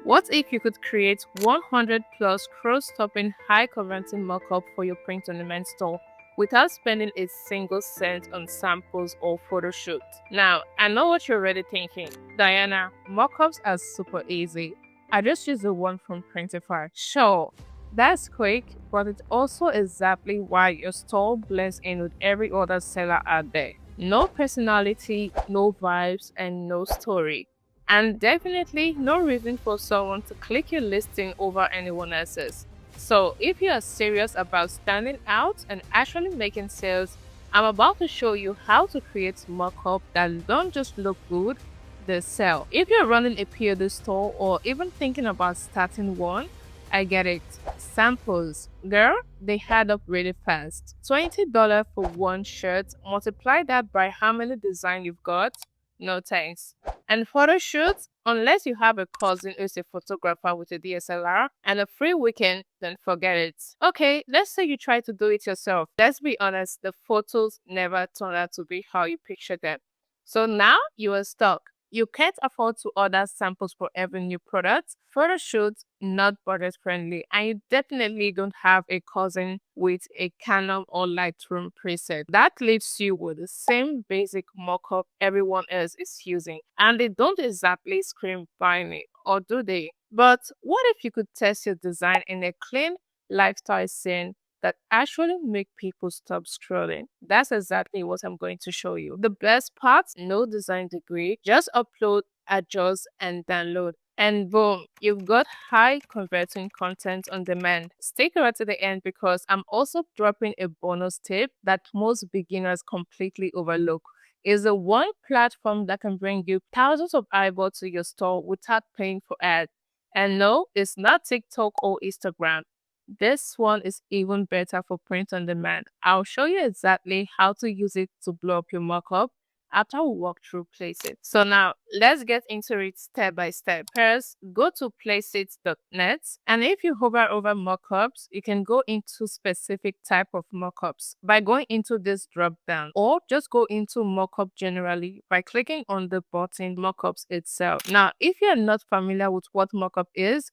What if you could create 100 plus cross-stopping high-converting mockup for your print-on-demand store without spending a single cent on samples or photo shoots? Now, I know what you're already thinking. Diana, mockups are super easy. I just use the one from Printify. Sure, that's quick, but it's also exactly why your store blends in with every other seller out there. No personality, no vibes, and no story. And definitely no reason for someone to click your listing over anyone else's. So if you are serious about standing out and actually making sales, I'm about to show you how to create mockup that don't just look good, they sell. If you're running a POD store or even thinking about starting one, I get it. Samples. Girl, they add up really fast. $20 for one shirt, multiply that by how many designs you've got. No thanks. And photo shoots, unless you have a cousin who's a photographer with a DSLR and a free weekend, then forget it. Okay, let's say you try to do it yourself. Let's be honest, the photos never turn out to be how you picture them. So now you are stuck. You can't afford to order samples for every new product. Photo shoots, not budget friendly, and you definitely don't have a cousin with a Canon or Lightroom preset. That leaves you with the same basic mockup everyone else is using, and they don't exactly scream buy me, or do they? But what if you could test your design in a clean lifestyle scene that actually make people stop scrolling? That's exactly what I'm going to show you. The best part, no design degree, just upload, adjust, and download. And boom, you've got high converting content on demand. Stick around to the end because I'm also dropping a bonus tip that most beginners completely overlook. Is the one platform that can bring you thousands of eyeballs to your store without paying for ads. And no, it's not TikTok or Instagram. This one is even better for print on demand. I'll show you exactly how to use it to blow up your mockup after we walk through Placeit. So now let's get into it step by step. First, go to placeit.net, and if you hover over mockups, you can go into specific type of mockups by going into this drop down, or just go into mockup generally by clicking on the button mockups itself. Now, if you're not familiar with what mockup is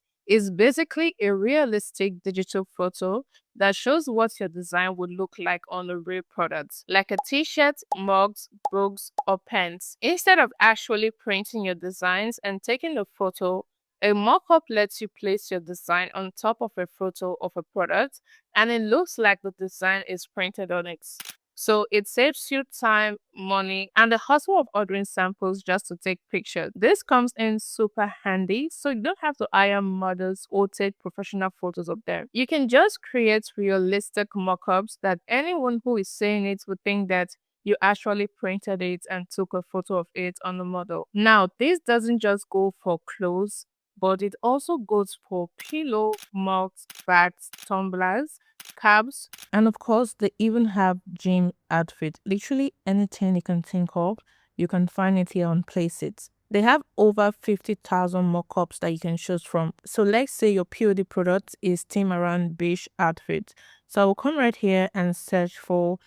basically a realistic digital photo that shows what your design would look like on a real product, like a t-shirt, mugs, books, or pens. Instead of actually printing your designs and taking a photo, a mockup lets you place your design on top of a photo of a product, and it looks like the design is printed on it. So it saves you time, money, and the hustle of ordering samples just to take pictures. This comes in super handy, so you don't have to hire models or take professional photos of them. You can just create realistic mockups that anyone who is seeing it would think that you actually printed it and took a photo of it on the model. Now, this doesn't just go for clothes, but it also goes for pillow, mugs, bags, tumblers, cabs, and of course, they even have gym outfit. Literally anything you can think of, you can find it here on Placeit. They have over 50,000 mockups that you can choose from. So let's say your POD product is themed around beige outfit. So I will come right here and search for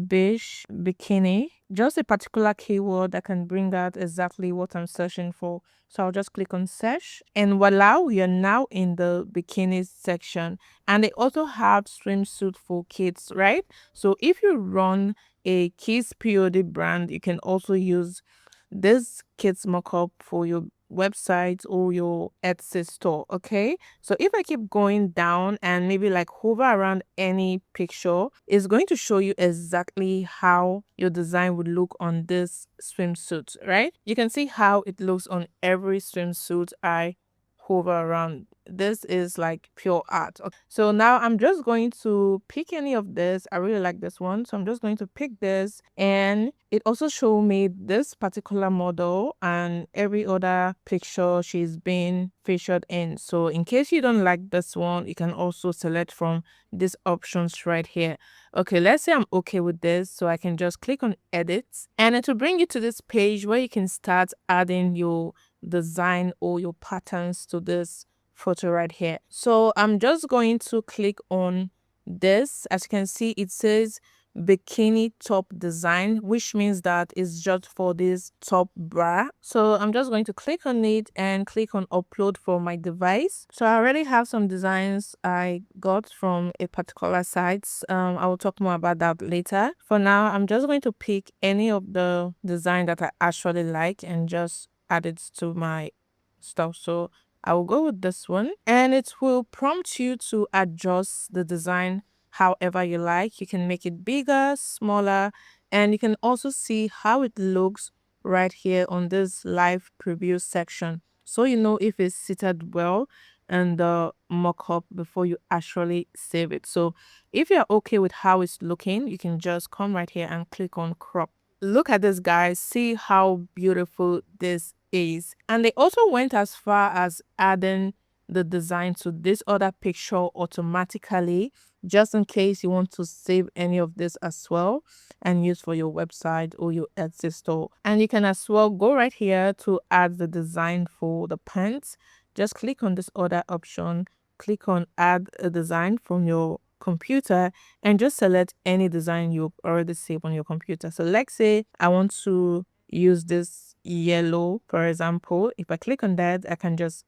beige bikini, just a particular keyword that can bring out exactly what I'm searching for. So I'll just click on search, and voila, we are now in the bikinis section. And they also have swimsuit for kids, right? So if you run a kids POD brand, you can also use this kids mockup for your website or your Etsy store. Okay, so if I keep going down and maybe like hover around any picture, it's going to show you exactly how your design would look on this swimsuit, right? You can see how it looks on every swimsuit I hover around. This is like pure art. Okay. So now I'm just going to pick any of this. I really like this one, so I'm just going to pick this, and it also showed me this particular model and every other picture she's been featured in. So in case you don't like this one, you can also select from these options right here. Okay, let's say I'm okay with this, so I can just click on edit, and it will bring you to this page where you can start adding your design or your patterns to this photo right here. So I'm just going to click on this. As you can see, it says bikini top design, which means that it's just for this top bra. So I'm just going to click on it and click on upload for my device. So I already have some designs I got from a particular site. I will talk more about that later. For now, I'm just going to pick any of the design that I actually like and just add it to my stuff. So I will go with this one, and it will prompt you to adjust the design however you like. You can make it bigger, smaller, and you can also see how it looks right here on this live preview section. So you know if it's seated well in the mockup before you actually save it. So if you're okay with how it's looking, you can just come right here and click on crop. Look at this, guys. See how beautiful this is. And they also went as far as adding the design to this other picture automatically, just in case you want to save any of this as well and use for your website or your Etsy store. And you can as well go right here to add the design for the pants. Just click on this other option, click on add a design from your computer, and just select any design you already saved on your computer. So let's say I want to use this yellow, for example. If I click on that, I can just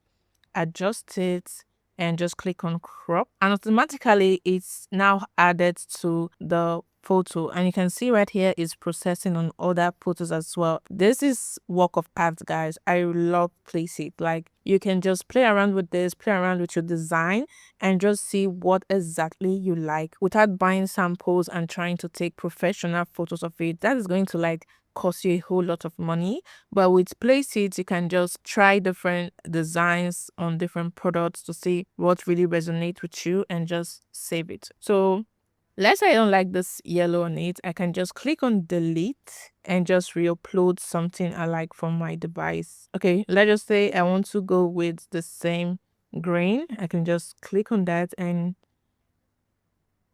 adjust it and just click on crop, and automatically it's now added to the photo. And you can see right here is processing on other photos as well. This is work of art, guys. I love Placeit. Like, you can just play around with this, play around with your design, and just see what exactly you like without buying samples and trying to take professional photos of it. That is going to like cost you a whole lot of money. But with Placeit, you can just try different designs on different products to see what really resonates with you and just save it. So let's say I don't like this yellow on it, I can just click on delete and just re-upload something I like from my device. Okay, let's just say I want to go with the same green. I can just click on that and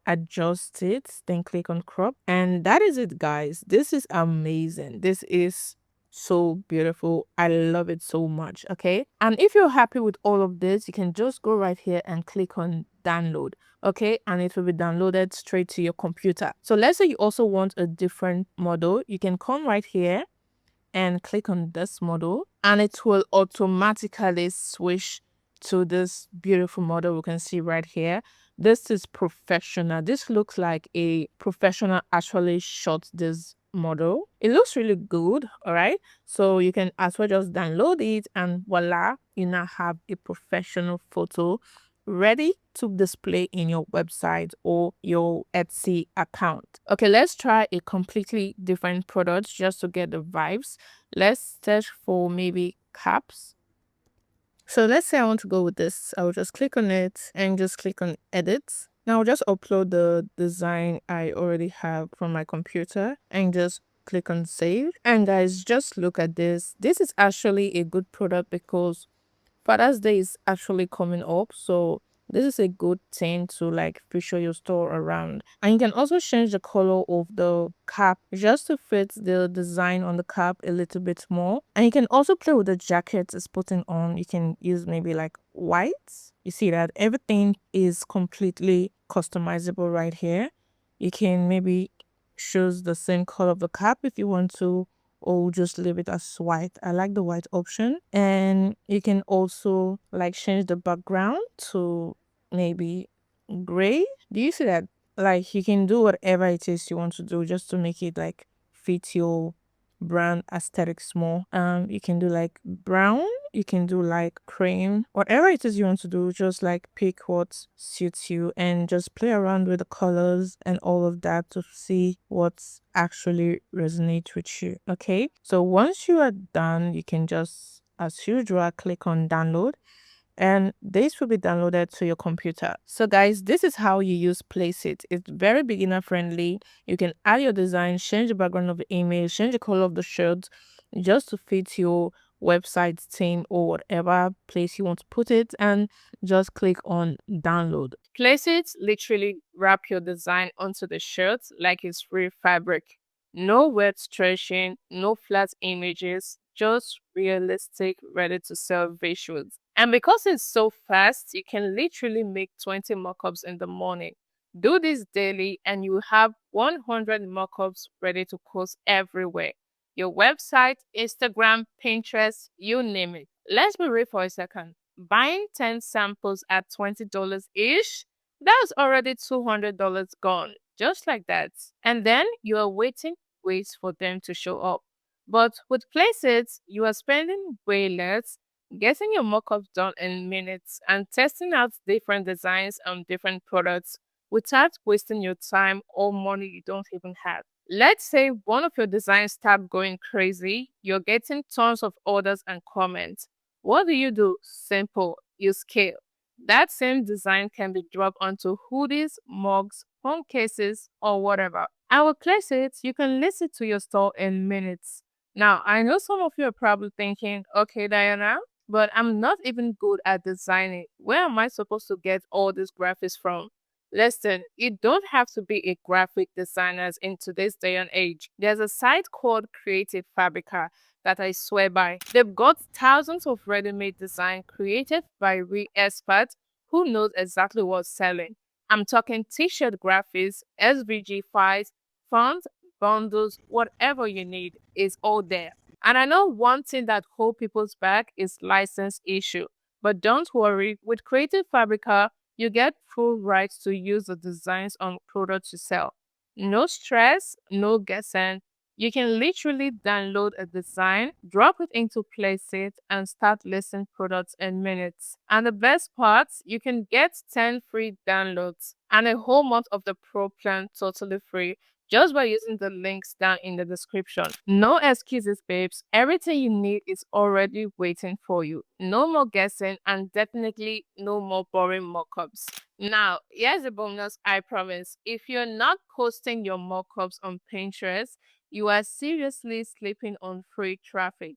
adjust it, then click on crop, and that is it, guys. This is amazing. This is so beautiful. I love it so much. Okay, and if you're happy with all of this, you can just go right here and click on download. Okay, and it will be downloaded straight to your computer. So let's say you also want a different model, you can come right here and click on this model, and it will automatically switch to this beautiful model we can see right here. This is professional. This looks like a professional actually shot this model. It looks really good. All right, so you can as well just download it, and voila, you now have a professional photo ready to display in your website or your Etsy account. Okay, let's try a completely different product just to get the vibes. Let's search for maybe caps. So let's say I want to go with this. I'll just click on it and just click on edit. Now I'll just upload the design I already have from my computer and just click on save. And guys, just look at this. This is actually a good product because Father's Day is actually coming up, so this is a good thing to like feature your store around. And you can also change the color of the cap just to fit the design on the cap a little bit more. And you can also play with the jacket it's putting on. You can use maybe like white. You see that everything is completely customizable right here. You can maybe choose the same color of the cap if you want to, or just leave it as white. I like the white option. And you can also like change the background to maybe gray. Do you see that? Like, you can do whatever it is you want to do just to make it like fit your brand aesthetics more. You can do like brown, you can do like cream, whatever it is you want to do, just like pick what suits you and just play around with the colors and all of that to see what's actually resonates with you. Okay, so once you are done, you can just, as usual, click on download, and this will be downloaded to your computer. So guys, this is how you use Placeit. It's very beginner friendly. You can add your design, change the background of the image, change the color of the shirt just to fit your website theme or whatever place you want to put it, and just click on download. Placeit literally wrap your design onto the shirt like it's real fabric. No wet stretching, no flat images, just realistic, ready to sell visuals. And because it's so fast, you can literally make 20 mockups in the morning. Do this daily and you have 100 mockups ready to post everywhere. Your website, Instagram, Pinterest, you name it. Let's be real for a second. Buying 10 samples at $20 ish, that's already $200 gone, just like that. And then you are waiting ways for them to show up. But with Placeit, you are spending way less, getting your mockups done in minutes, and testing out different designs on different products without wasting your time or money you don't even have. Let's say one of your designs start going crazy, you're getting tons of orders and comments. What do? Simple, you scale. That same design can be dropped onto hoodies, mugs, phone cases, or whatever. I will place it, you can list it to your store in minutes. Now, I know some of you are probably thinking, okay, Diana, but I'm not even good at designing. Where am I supposed to get all these graphics from? Listen, you don't have to be a graphic designer in today's day and age. There's a site called Creative Fabrica that I swear by. They've got thousands of ready-made design created by real experts who knows exactly what's selling. I'm talking t-shirt graphics, SVG files, fonts, bundles, whatever you need is all there. And I know one thing that hold people's back is license issue. But don't worry, with Creative Fabrica, you get full rights to use the designs on products you sell. No stress, no guessing. You can literally download a design, drop it into Placeit, and start listing products in minutes. And the best part, you can get 10 free downloads and a whole month of the Pro plan totally free just by using the links down in the description. No excuses, babes. Everything you need is already waiting for you. No more guessing and definitely no more boring mockups. Now, here's a bonus, I promise. If you're not posting your mockups on Pinterest, you are seriously sleeping on free traffic.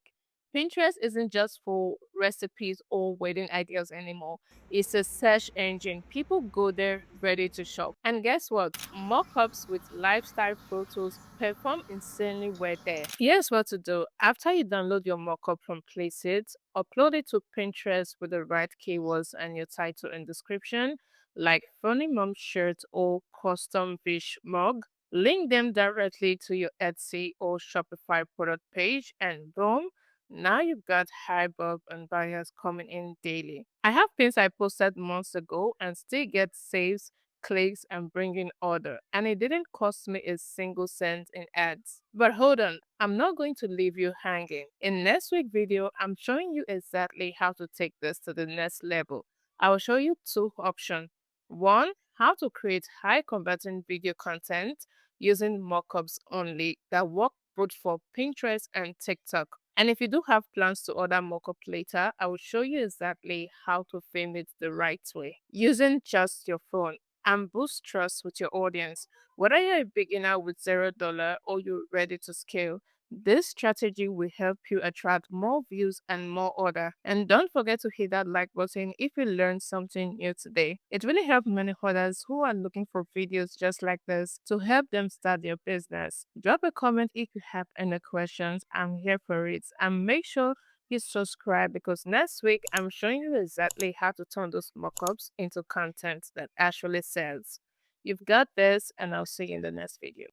Pinterest isn't just for recipes or wedding ideas anymore. It's a search engine. People go there ready to shop. And guess what? Mockups with lifestyle photos perform insanely well there. Here's what to do. After you download your mockup from Placeit, upload it to Pinterest with the right keywords and your title and description, like funny mom shirt or custom fish mug. Link them directly to your Etsy or Shopify product page, and boom, now you've got high bulk and buyers coming in daily. I have things I posted months ago and still get saves, clicks, and bringing order. And it didn't cost me a single cent in ads. But hold on, I'm not going to leave you hanging. In next week's video, I'm showing you exactly how to take this to the next level. I will show you two options. One, how to create high converting video content using mockups only that work both for Pinterest and TikTok. And if you do have plans to order mockup later, I will show you exactly how to film it the right way using just your phone and boost trust with your audience. Whether you're a beginner with $0 or you're ready to scale, this strategy will help you attract more views and more order. And don't forget to hit that like button if you learned something new today. It really helps many others who are looking for videos just like this to help them start their business. Drop a comment if you have any questions. I'm here for it. And make sure you subscribe because next week I'm showing you exactly how to turn those mockups into content that actually sells. You've got this, and I'll see you in the next video.